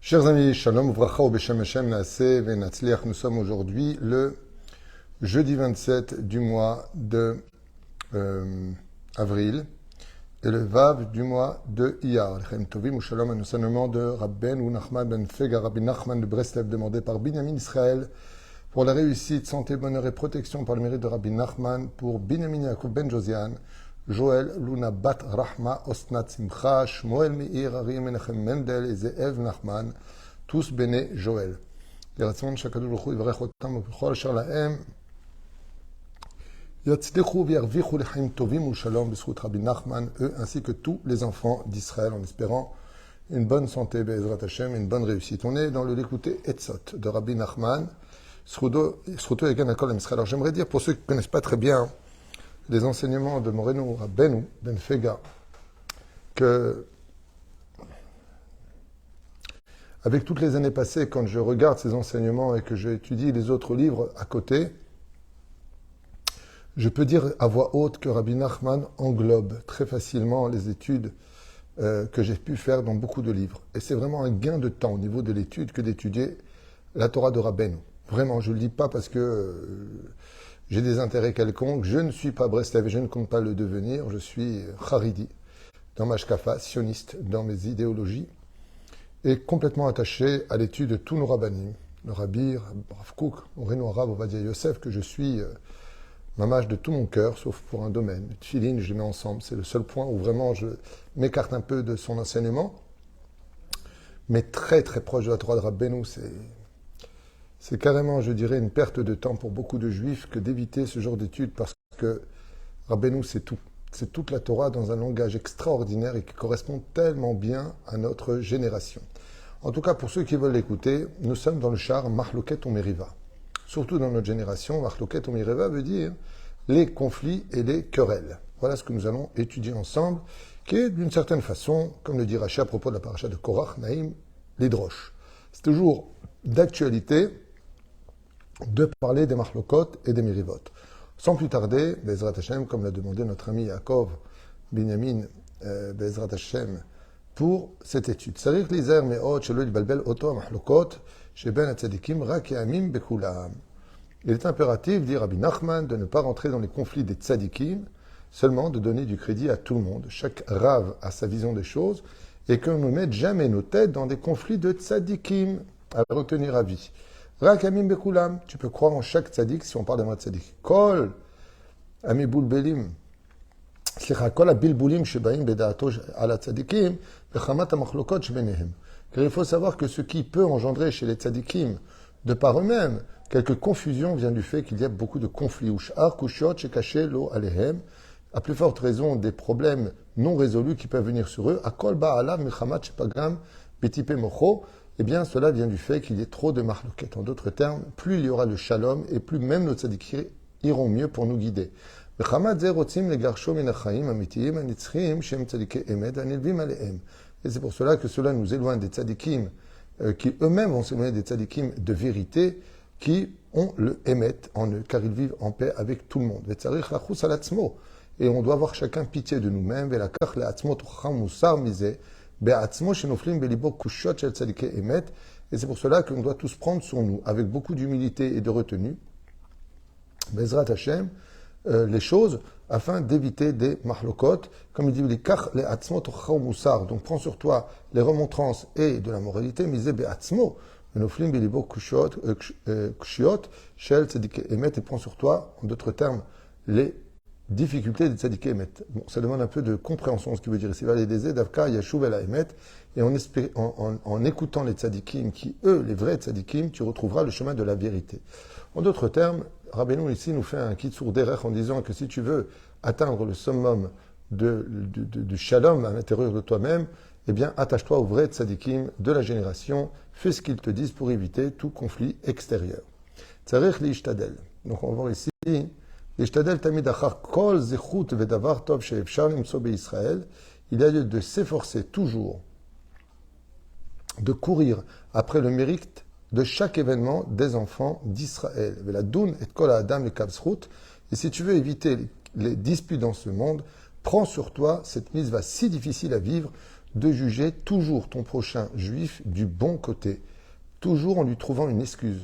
Chers amis, Shalom, Uvracha, Beshem Hashem, Naaseh, Venatzliach. Nous sommes aujourd'hui le jeudi 27 du mois de avril et le Vav du mois de Iyar. Lechem Tovim ou Shalom, un enseignement de Rabben ou Nachman ben Fega, Rabbi Nachman de Breslev, demandé par Binyamin Israël pour la réussite, santé, bonheur et protection par le mérite de Rabbi Nachman, pour Binyamin Yaakov ben Josiane, Joël, Luna Bat Rahma, Osnat Simcha, Shmuel Meir, Ari Menachem Mendel et Ze'ev Nachman, tous béné Joël. Les rations de Shakadou Baruch Hu, Yivarech Otam, U'Bechol Asher Lahem, Yatzlichu v'yarvichu l'chaim tovim ou shalom b'zchut Rabbi Nachman, eux ainsi que tous les enfants d'Israël, en espérant une bonne santé, Be'ezrat Hashem, une bonne réussite. On est dans le l'écouter Etzot de Rabbi Nachman, Sruto Egan Akol Israël. Alors j'aimerais dire, pour ceux qui ne connaissent pas très bien les enseignements de Moreno Rabbeinu ben Fega, que avec toutes les années passées, quand je regarde ces enseignements et que j'étudie les autres livres à côté, je peux dire à voix haute que Rabbi Nachman englobe très facilement les études que j'ai pu faire dans beaucoup de livres. Et c'est vraiment un gain de temps au niveau de l'étude que d'étudier la Torah de Rabbeinu. Vraiment, je ne le dis pas parce que j'ai des intérêts quelconques. Je ne suis pas Breslev et je ne compte pas le devenir. Je suis Haridi dans ma shkafa, sioniste dans mes idéologies, et complètement attaché à l'étude de tous nos rabbanim, le Rabbi, Rav Kook, Moreno Arav, Ovadia Yosef, que je suis mamash de tout mon cœur, sauf pour un domaine. Le tfilin, je les mets ensemble. C'est le seul point où vraiment je m'écarte un peu de son enseignement. Mais très très proche de la Torah de Rabbeinu, c'est carrément, je dirais, une perte de temps pour beaucoup de juifs que d'éviter ce genre d'études, parce que Rabbeinu, c'est tout. C'est toute la Torah dans un langage extraordinaire et qui correspond tellement bien à notre génération. En tout cas, pour ceux qui veulent l'écouter, nous sommes dans le char Mahloket ou Meriva. Surtout dans notre génération, Mahloket ou Meriva veut dire les conflits et les querelles. Voilà ce que nous allons étudier ensemble, qui est d'une certaine façon, comme le dit Rashi à propos de la paracha de Korach, Naïm, l'Hydrosh. C'est toujours d'actualité de parler des Mahlokot et des Merivot. Sans plus tarder, Be'ezrat Hashem, comme l'a demandé notre ami Yaakov Binyamin Be'ezrat Hashem, pour cette étude. Sarich lizer me'ot shelo yitbalbel oto ha'mahlokot sheben hatzadikim rak ya'amim bekulam. Il est impératif, dit Rabbi Nachman, de ne pas rentrer dans les conflits des tzadikim, seulement de donner du crédit à tout le monde. Chaque rave a sa vision des choses, et qu'on ne mette jamais nos têtes dans des conflits de tzadikim à retenir à vie. Rak ya'amim bekulam. Tu peux croire en chaque tzadik si on parle d'un tzadik. Kol amibul belim. Car il faut savoir que ce qui peut engendrer chez les tzadikim, de par eux-mêmes, quelques confusions vient du fait qu'il y a beaucoup de conflits. À plus forte raison, des problèmes non résolus qui peuvent venir sur eux. Eh bien, cela vient du fait qu'il y ait trop de mahloket. En d'autres termes, plus il y aura le shalom et plus même nos tzadikim iront mieux pour nous guider. Et c'est pour cela que cela nous éloigne des tzadikim qui eux-mêmes vont s'éloigner des tzadikim de vérité qui ont le émet en eux, car ils vivent en paix avec tout le monde. Et on doit avoir chacun pitié de nous-mêmes. Et c'est pour cela qu'on doit tous prendre sur nous, avec beaucoup d'humilité et de retenue, Be'ezrat Hashem, les choses, afin d'éviter des mahlokot, comme il dit, les kach les atzmot moussar. Donc prends sur toi les remontrances et de la moralité, misé be'atzmo, menoflim belibo kushiot, shel tzadike emet, et prends sur toi, en d'autres termes, les difficultés des tzadike emet. Bon, ça demande un peu de compréhension, ce qui veut dire ici, davka yashuv el emet, et en écoutant les tzadikim, qui eux, les vrais tzadikim, tu retrouveras le chemin de la vérité. En d'autres termes, Rabbeinu ici nous fait un kitsur derech en disant que si tu veux atteindre le summum du shalom à l'intérieur de toi-même, eh bien, attache-toi aux vrais tzadikim de la génération, fais ce qu'ils te disent pour éviter tout conflit extérieur. Tzarech li'ishtadel. Donc, on va voir ici, li'ishtadel tamid achar kol zechut vedavar tov she'efshar limtso be'Israël. Il y a lieu de s'efforcer toujours de courir après le mérite de chaque événement des enfants d'Israël. Et si tu veux éviter les disputes dans ce monde, prends sur toi cette mitzvah si difficile à vivre de juger toujours ton prochain juif du bon côté, toujours en lui trouvant une excuse,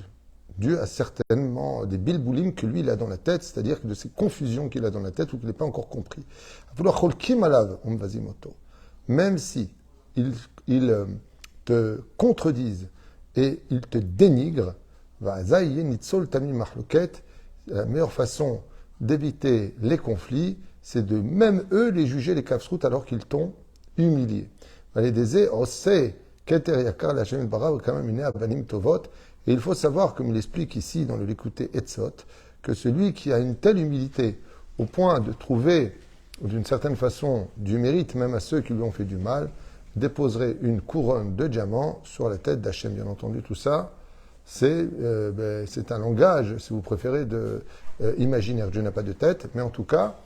due à certainement des bilboulim que lui il a dans la tête, c'est-à-dire de ces confusions qu'il a dans la tête ou qu'il n'a pas encore compris. Même si il te contredisent et il te dénigrent, la meilleure façon d'éviter les conflits, c'est de même eux les juger les kafsrout alors qu'ils t'ont humilié. Et il faut savoir, comme il explique ici dans le l'écouter Etzot, que celui qui a une telle humilité au point de trouver d'une certaine façon du mérite même à ceux qui lui ont fait du mal, déposerait une couronne de diamants sur la tête d'Hachem. Bien entendu, tout ça, c'est un langage, si vous préférez, imaginaire. Dieu n'a pas de tête, mais en tout cas,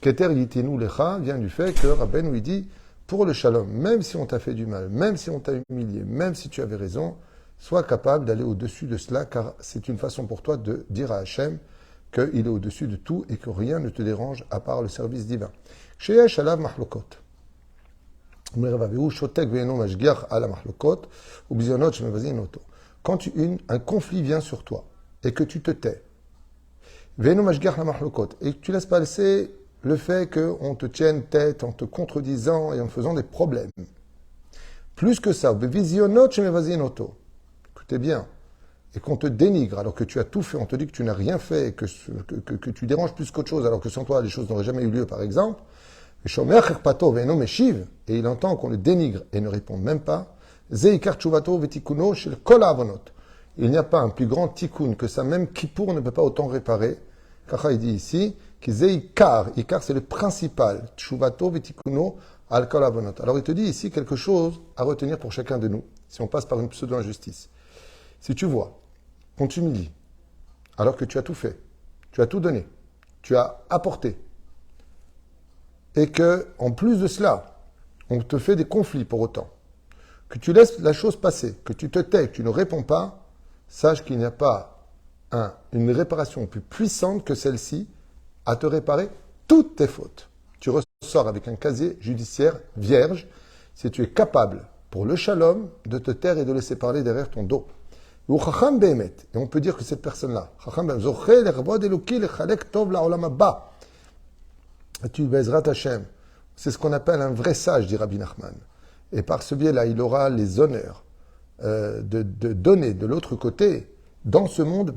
Keter Yitinu Lecha vient du fait que Rabbeinu lui dit, pour le shalom, même si on t'a fait du mal, même si on t'a humilié, même si tu avais raison, sois capable d'aller au-dessus de cela, car c'est une façon pour toi de dire à Hachem qu'il est au-dessus de tout et que rien ne te dérange à part le service divin. Sheyesh alav mahlokot. Quand un conflit vient sur toi et que tu te tais, et que tu laisses passer le fait qu'on te tienne tête en te contredisant et en faisant des problèmes. Plus que ça, écoutez bien, et qu'on te dénigre alors que tu as tout fait, on te dit que tu n'as rien fait, que tu déranges plus qu'autre chose alors que sans toi les choses n'auraient jamais eu lieu par exemple, et il entend qu'on le dénigre et ne répond même pas, il n'y a pas un plus grand tikkun que ça, même Kippour ne peut pas autant réparer. Kacha il dit ici, Ikar c'est le principal, Tshuvato vetikuno al kol avonot. Alors il te dit ici quelque chose à retenir pour chacun de nous, si on passe par une pseudo-injustice. Si tu vois qu'on t'humilie, alors que tu as tout fait, tu as tout donné, tu as apporté, et que, en plus de cela, on te fait des conflits pour autant, que tu laisses la chose passer, que tu te tais, que tu ne réponds pas, sache qu'il n'y a pas une réparation plus puissante que celle-ci à te réparer toutes tes fautes. Tu ressors avec un casier judiciaire vierge si tu es capable, pour le shalom, de te taire et de laisser parler derrière ton dos. Et on peut dire que cette personne-là, c'est ce qu'on appelle un vrai sage, dit Rabbi Nachman. Et par ce biais-là, il aura les honneurs de donner de l'autre côté, dans ce monde,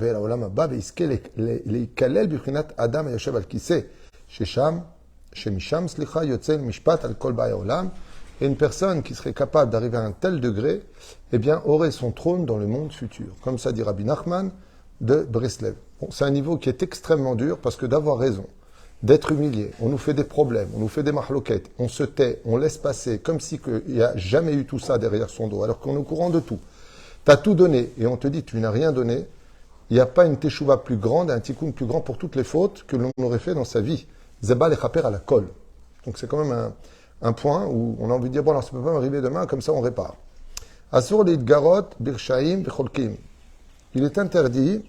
et une personne qui serait capable d'arriver à un tel degré, eh bien, aurait son trône dans le monde futur. Comme ça dit Rabbi Nachman de Breslev. Bon, c'est un niveau qui est extrêmement dur parce que d'avoir raison, d'être humilié, on nous fait des problèmes, on nous fait des mahloquettes, on se tait, on laisse passer, comme si il n'y a jamais eu tout ça derrière son dos, alors qu'on est au courant de tout. Tu as tout donné et on te dit tu n'as rien donné, il n'y a pas une teshuva plus grande, un tikkun plus grand pour toutes les fautes que l'on aurait fait dans sa vie. Zebal et chaper à la colle. Donc c'est quand même un point où on a envie de dire, bon alors ça ne peut pas m'arriver demain, comme ça on répare. Asur l'idgarot birshaim v'cholkim. Il est interdit,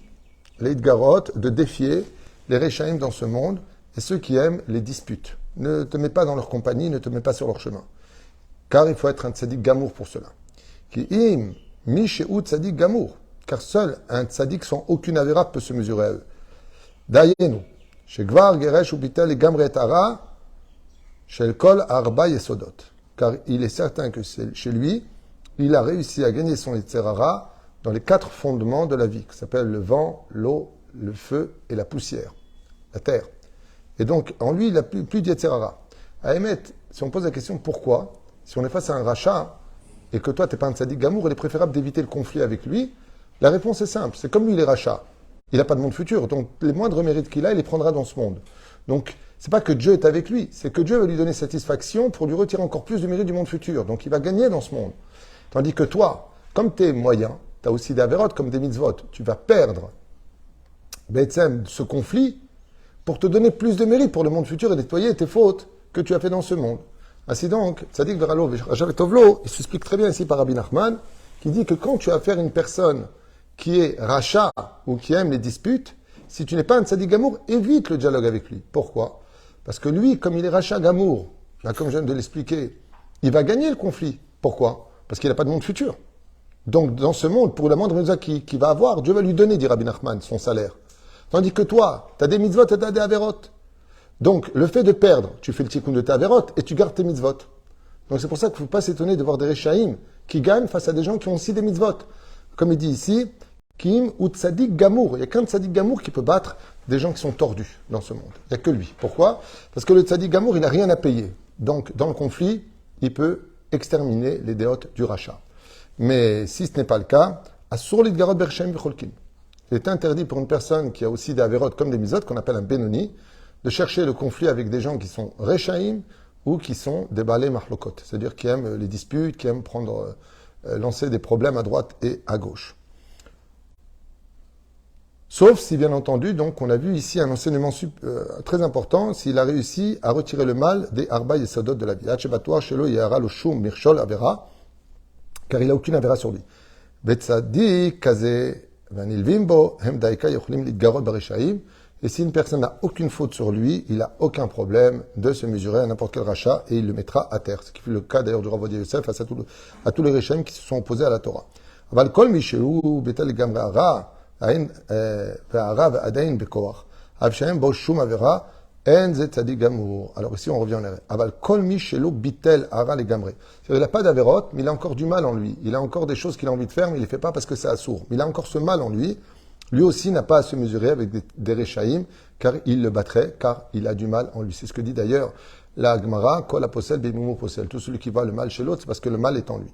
l'idgarot, de défier les rechaim dans ce monde et ceux qui aiment les disputes. Ne te mets pas dans leur compagnie, ne te mets pas sur leur chemin. Car il faut être un tzaddik gamour pour cela. Ki im mi she'u tzaddik gamour. Car seul un tzaddik sans aucune avéra peut se mesurer à eux. Dayenu. Shegvar geresh ubitel gamre et ara. Shel kol arba yesodot. Car il est certain que chez lui, il a réussi à gagner son Yetzerara dans les 4 fondements de la vie, qui s'appellent le vent, l'eau, le feu et la poussière, la terre. Et donc, en lui, il n'a plus de Yetzerara. À Emet, si on pose la question pourquoi, si on est face à un rachat, et que toi, tu n'es pas un tzaddik gamour, il est préférable d'éviter le conflit avec lui, la réponse est simple. C'est comme lui, il est rachat. Il n'a pas de monde futur. Donc, les moindres mérites qu'il a, il les prendra dans ce monde. Donc, c'est pas que Dieu est avec lui, c'est que Dieu va lui donner satisfaction pour lui retirer encore plus de mérite du monde futur. Donc, il va gagner dans ce monde. Tandis que toi, comme tu es moyen, tu as aussi des avérotes comme des mitzvot, tu vas perdre ce conflit pour te donner plus de mérite pour le monde futur et nettoyer tes fautes que tu as fait dans ce monde. Ainsi donc, Tzadik Veralo, Tovlo, il s'explique très bien ici par Rabbi Nachman, qui dit que quand tu as affaire à une personne qui est rachat ou qui aime les disputes, si tu n'es pas un Tzadik Gamour, évite le dialogue avec lui. Pourquoi ? Parce que lui, comme il est rachat Gamour, comme je viens de l'expliquer, il va gagner le conflit. Pourquoi? Parce qu'il n'a pas de monde futur. Donc, dans ce monde, pour la moindre mitzvah qu'il va avoir, Dieu va lui donner, dit Rabbi Nachman, son salaire. Tandis que toi, tu as des mitzvot et tu as des averot. Donc, le fait de perdre, tu fais le tikkun de tes averot et tu gardes tes mitzvot. Donc, c'est pour ça qu'il ne faut pas s'étonner de voir des Rechaïm qui gagnent face à des gens qui ont aussi des mitzvot. Comme il dit ici, Kim ou Tzadik Gamour. Il n'y a qu'un Tzadik Gamour qui peut battre des gens qui sont tordus dans ce monde. Il n'y a que lui. Pourquoi? Parce que le Tzadik Gamour, il n'a rien à payer. Donc, dans le conflit, il peut exterminer les déotes du rachat. Mais si ce n'est pas le cas, Asur Lidgarot Berchem Vicholkim. Il est interdit pour une personne qui a aussi des avérotes comme des mitzvot, qu'on appelle un Benoni, de chercher le conflit avec des gens qui sont Rechaïm ou qui sont des balais Mahlokot. C'est-à-dire qui aiment les disputes, qui aiment lancer des problèmes à droite et à gauche. Sauf si, bien entendu, donc, on a vu ici un enseignement très important, s'il a réussi à retirer le mal des Arba et Sadot de la vie. Hachebatoa, Shelo, Yahara, Loshum, Mirchol, Avera, car il n'a aucune Avera sur lui. Betzadik, Kaze, Vanilvimbo, Hemdaika, Yochlim, Lidgarot, Barishaim. Et si une personne n'a aucune faute sur lui, il n'a aucun problème de se mesurer à n'importe quel rachat et il le mettra à terre. Ce qui fait le cas d'ailleurs du Rav Ovadia Yosef face à tous les Rechaim qui se sont opposés à la Torah. Aval kol mishéou, betel gamre ara, alors ici on revient en arrière. Aval kol mi shelo bitel ara le gamre. Il n'a pas d'avérote, mais il a encore du mal en lui. Il a encore des choses qu'il a envie de faire, mais il ne les fait pas parce que c'est assourd. Mais il a encore ce mal en lui. Lui aussi n'a pas à se mesurer avec des Rechaïm, car il le battrait, car il a du mal en lui. C'est ce que dit d'ailleurs la Gemara, kol aposel bimoumo posel. Tout celui qui voit le mal chez l'autre, c'est parce que le mal est en lui.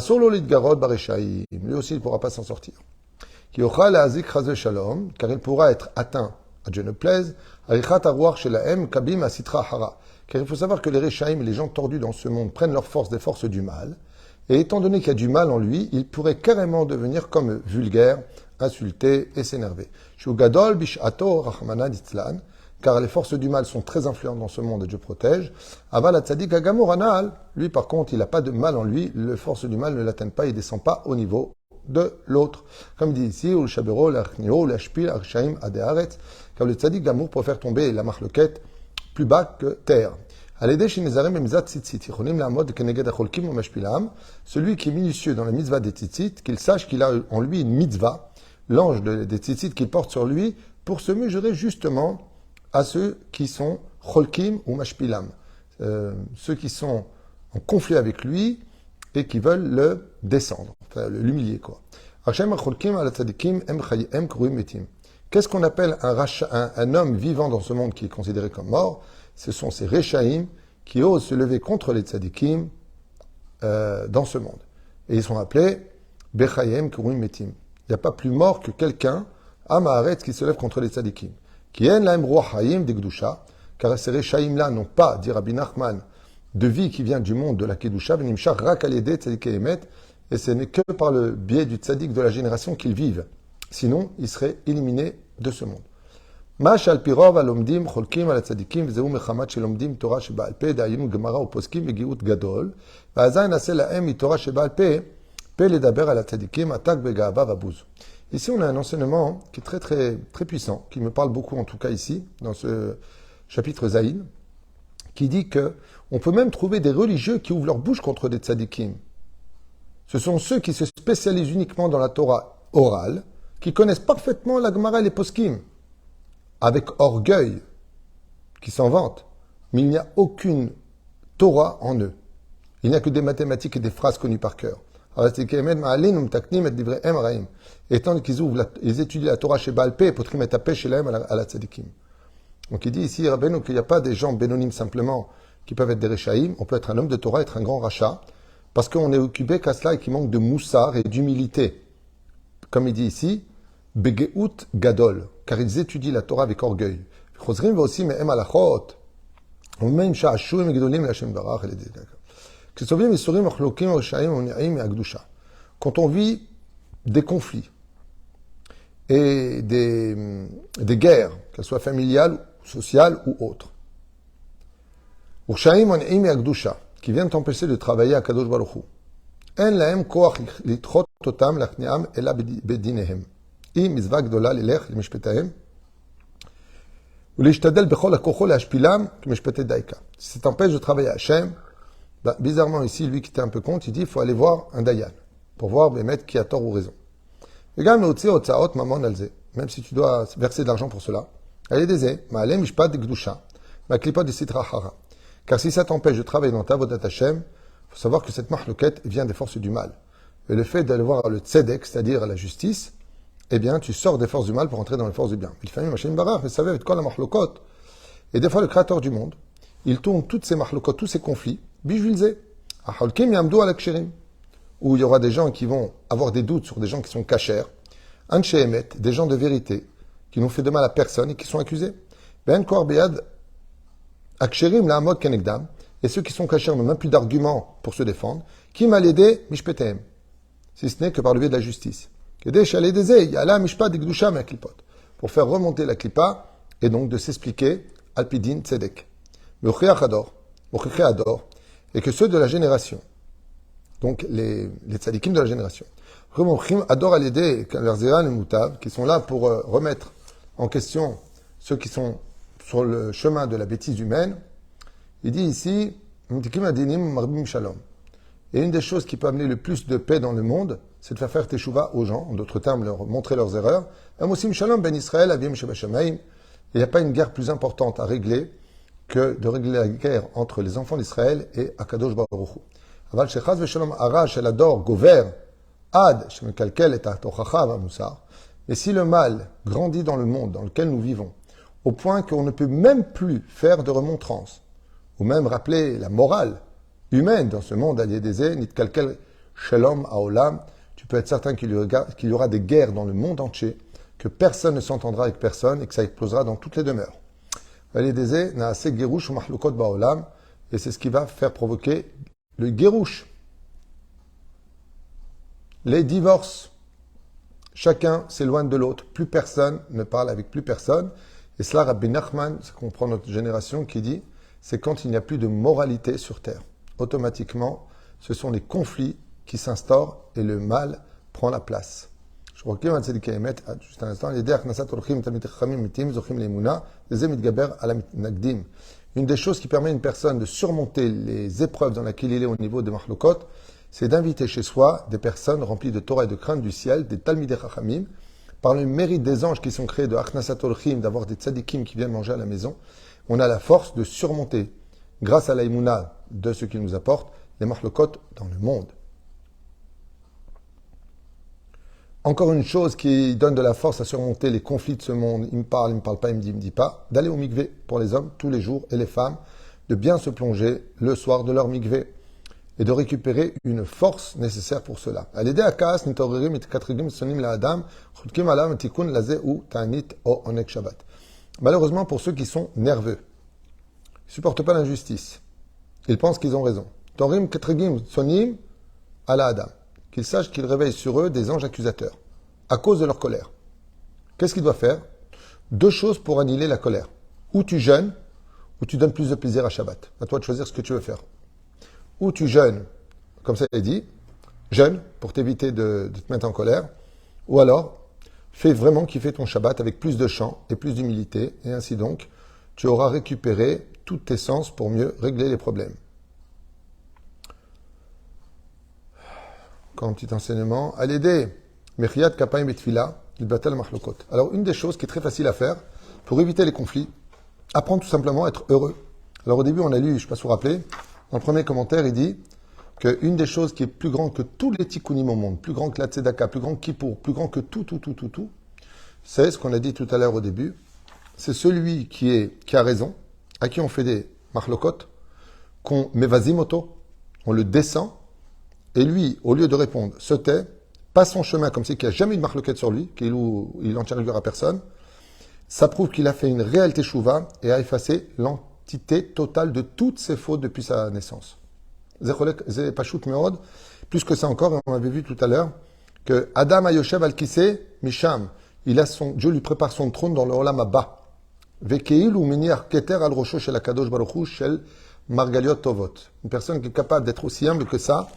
Solo lidgarot barechaïm. Lui aussi, il ne pourra pas s'en sortir. Car il pourra être atteint, à Dieu ne plaise, car il faut savoir que les Rechaïm, les gens tordus dans ce monde, prennent leur force des forces du mal, et étant donné qu'il y a du mal en lui, il pourrait carrément devenir comme vulgaire, insulter et s'énerver. Car les forces du mal sont très influentes dans ce monde et Dieu protège. Lui par contre, il n'a pas de mal en lui, les forces du mal ne l'atteignent pas, il ne descend pas au niveau de l'autre. Comme il dit ici, car le tzaddik Gamour peut faire tomber la marloquette plus bas que terre. Celui qui est minutieux dans la mitzvah des tzitzit, qu'il sache qu'il a en lui une mitzvah, l'ange des tzitzit qu'il porte sur lui, pour se mesurer justement à ceux qui sont cholkim ou mashpilam, ceux qui sont en conflit avec lui et qui veulent le descendre, enfin l'humilier quoi. Qu'est-ce qu'on appelle un homme vivant dans ce monde qui est considéré comme mort? Ce sont ces Rechaïm qui osent se lever contre les tzadikim dans ce monde. Et ils sont appelés Bechayem Kurim Metim. Il n'y a pas plus mort que quelqu'un, Amaharet, qui se lève contre les tzadikim. Qui en laim rohaim de Gdusha, car ces Rechaïm-là n'ont pas, dit Rabbi Nachman, de vie qui vient du monde de la Kedusha, Venimshar Rakalede Tzadik Emet, et ce n'est que par le biais du tzadik de la génération qu'ils vivent. Sinon, ils seraient éliminés de ce monde. Mash al pirov alomdim cholkim al tzadikim v'zeu mechamat shelomdim Torah sheba'al peh da'ayim gemara uposkim v'giut gadol v'azay naseh lahem mitorah sheba'al peh ledaber al tzadikim atak bega'ava v'abuz. Ici, on a un enseignement qui est très très très puissant, qui me parle beaucoup en tout cas ici dans ce chapitre Zaïn, qui dit que on peut même trouver des religieux qui ouvrent leur bouche contre des tzadikim. Ce sont ceux qui se spécialisent uniquement dans la Torah orale, qui connaissent parfaitement la Gemara et les poskim, avec orgueil, qui s'en vantent, mais il n'y a aucune Torah en eux. Il n'y a que des mathématiques et des phrases connues par cœur. Étant qu'ils étudient la Torah chez Baal Peh, potrim et apeh chez l'aim à la tzadikim. Donc il dit ici, Rabbeinu, qu'il n'y a pas des gens bénonymes simplement qui peuvent être des Rechaïm, on peut être un homme de Torah, être un grand rachat, parce qu'on est occupé qu'à cela et qu'il manque de moussard et d'humilité. Comme il dit ici, Begeout Gadol, car ils étudient la Torah avec orgueil. Quand on vit des conflits et des guerres, qu'elles soient familiales, sociales ou autres, qui viennent t'empêcher de travailler à Kadosh Baruch Hu. En lahem koach litrot otam lachniam ela bedinehem. I mizvah gdola lelech lemishpetahem. Uleshtadel bechol hakocho leashpilam kemishpetei daika. Si ça t'empêche de travailler à Hachem, Ben, bizarrement, ici, lui qui était un peu contre, il dit il faut aller voir un Dayan pour voir Bémet qui a tort ou raison. Même si tu dois verser de l'argent pour cela, allez désé, ma'alem mishpat de gdusha, ma klipa de sitra hara. Car si ça t'empêche de travailler dans ta vodat Hashem, il faut savoir que cette mahlouket vient des forces du mal. Et le fait d'aller voir le tzedek, c'est-à-dire la justice, eh bien, tu sors des forces du mal pour entrer dans les forces du bien. Et des fois, le créateur du monde, il tourne toutes ces mahloukot, tous ces conflits, bijvilzé, où il y aura des gens qui vont avoir des doutes sur des gens qui sont cachers, anche emet, des gens de vérité, qui n'ont fait de mal à personne et qui sont accusés. Ben kor bead aksherim la amod kenegdam, et ceux qui sont cachers n'ont même plus d'arguments pour se défendre, qui m'a l'aidé mishpetem, si ce n'est que par le biais de la justice. Pour faire remonter la klipa et donc de s'expliquer alpidin tzedek. Et que ceux de la génération, donc les tzadikim de la génération, qui sont là pour remettre en question ceux qui sont sur le chemin de la bêtise humaine, il dit ici, et une des choses qui peut amener le plus de paix dans le monde, c'est de faire teshuva aux gens, en d'autres termes, leur montrer leurs erreurs. Il n'y a pas une guerre plus importante à régler que de régler la guerre entre les enfants d'Israël et Akadosh Baruch Hu. Mais si le mal grandit dans le monde dans lequel nous vivons, au point qu'on ne peut même plus faire de remontrance, ou même rappeler la morale humaine dans ce monde, tu peux être certain qu'il y aura des guerres dans le monde entier, que personne ne s'entendra avec personne et que ça explosera dans toutes les demeures. Et c'est ce qui va faire provoquer le guérouche, les divorces. Chacun s'éloigne de l'autre, plus personne ne parle avec plus personne. Et cela, Rabbi Nachman, ça comprend notre génération, qui dit, c'est quand il n'y a plus de moralité sur terre. Automatiquement, ce sont les conflits qui s'instaurent et le mal prend la place. Juste un instant, une des choses qui permet à une personne de surmonter les épreuves dans lesquelles il est au niveau de Mahlokot, c'est d'inviter chez soi des personnes remplies de Torah et de crainte du ciel, des Talmidei Chachamim, par le mérite des anges qui sont créés de Achnasat Orchim, d'avoir des tzadikim qui viennent manger à la maison. On a la force de surmonter, grâce à l'aïmouna de ce qu'ils nous apportent, les Mahlokot dans le monde. Encore une chose qui donne de la force à surmonter les conflits de ce monde, il me parle pas, il me dit pas, d'aller au mikvé pour les hommes tous les jours et les femmes, de bien se plonger le soir de leur mikvé et de récupérer une force nécessaire pour cela. Malheureusement, pour ceux qui sont nerveux, ils ne supportent pas l'injustice, ils pensent qu'ils ont raison. Qu'ils sachent qu'ils réveillent sur eux des anges accusateurs, à cause de leur colère. Qu'est-ce qu'ils doivent faire? Deux choses pour annihiler la colère. Ou tu jeûnes, ou tu donnes plus de plaisir à Shabbat. À toi de choisir ce que tu veux faire. Ou tu jeûnes, comme ça est dit, jeûne pour t'éviter de te mettre en colère, ou alors fais vraiment kiffer ton Shabbat avec plus de chant et plus d'humilité, et ainsi donc, tu auras récupéré toutes tes sens pour mieux régler les problèmes. Encore un petit enseignement. À l'aider, Mechiyat Kapayim et Tfila, il batal Mahlokot. Alors, une des choses qui est très facile à faire pour éviter les conflits, apprendre tout simplement à être heureux. Alors, au début, on a lu, je ne sais pas si vous vous rappelez, dans le premier commentaire, il dit qu'une des choses qui est plus grande que tous les tikkunim au monde, plus grand que la tzedaka, plus grand que Kippour, plus grand que tout, c'est ce qu'on a dit tout à l'heure au début, c'est celui qui a raison, à qui on fait des Mahlokot, qu'on mevazimoto, on le descend, et lui, au lieu de répondre, se tait, passe son chemin comme si il n'y a jamais eu de marloquette sur lui, qu'il n'en tient rigueur à personne. Ça prouve qu'il a fait une réelle teshuva et a effacé l'entité totale de toutes ses fautes depuis sa naissance. Plus que ça encore, on avait vu tout à l'heure que Adam Ayoshev al-Kiseh Misham, Dieu lui prépare son trône dans le Olam Abba. Vekeil ou Miniar Keter al-Rosho shel Akadosh Baruch Hu shel Margaliot Tovot. Une personne qui est capable d'être aussi humble que ça,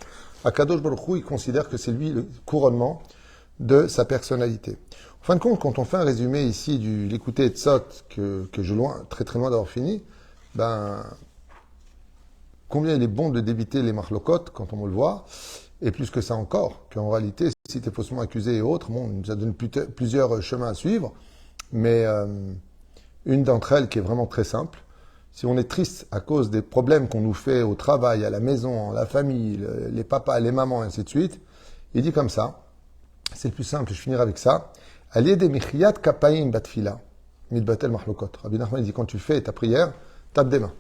Akadosh Baruch Hu, il considère que c'est lui le couronnement de sa personnalité. En fin de compte, quand on fait un résumé ici du l'écouter Tzot, que je loin, très très loin d'avoir fini, combien il est bon de d'éviter les marlocotes quand on le voit, et plus que ça encore, qu'en réalité, si tu es faussement accusé et autres, bon, il nous a donné plusieurs chemins à suivre, mais une d'entre elles qui est vraiment très simple, si on est triste à cause des problèmes qu'on nous fait au travail, à la maison, la famille, les papas, les mamans, et ainsi de suite, il dit comme ça, c'est le plus simple, je finirai avec ça, Allié des michiyat kapaim batfila, midbatel mahlokot. Rabbi Nachman dit quand tu fais ta prière, tape des mains.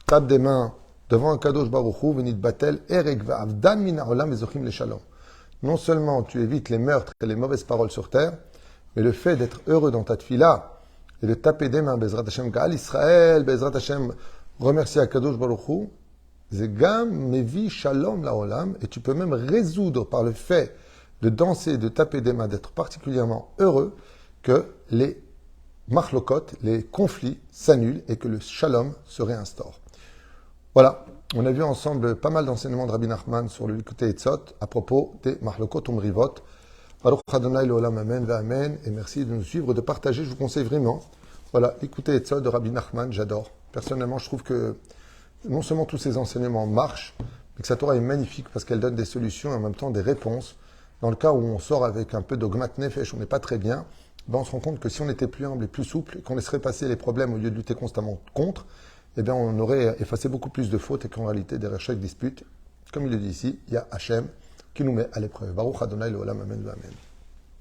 Tape des mains devant un kadosh baruch hu, venit batel erek va'avdan min ha'olam vezochim le shalom. Non seulement tu évites les meurtres et les mauvaises paroles sur terre, mais le fait d'être heureux dans ta tfila et de taper des mains, Bezrat Hashem, Gaal Israël, Bezrat Hashem, remercier Akadosh Baruch Hu, Zegam mevi shalom laolam, et tu peux même résoudre par le fait de danser, de taper des mains, d'être particulièrement heureux, que les marlokot, les conflits s'annulent et que le shalom se réinstaure. Voilà, on a vu ensemble pas mal d'enseignements de Rabbi Nachman sur le Likutei Etzot à propos des marlokot umrivot. Baruch Adonai l'olam amen va amen, et merci de nous suivre, de partager, je vous conseille vraiment. Voilà, Likutei Etzot de Rabbi Nachman, j'adore. Personnellement, je trouve que non seulement tous ces enseignements marchent, mais que sa Torah est magnifique parce qu'elle donne des solutions et en même temps des réponses. Dans le cas où on sort avec un peu de gmat nefesh, on n'est pas très bien, ben on se rend compte que si on était plus humble et plus souple, et qu'on laisserait passer les problèmes au lieu de lutter constamment contre, eh bien on aurait effacé beaucoup plus de fautes et qu'en réalité, derrière chaque dispute, comme il le dit ici, il y a Hachem qui nous met à l'épreuve. Baruch Adonai l'olam amen va amen.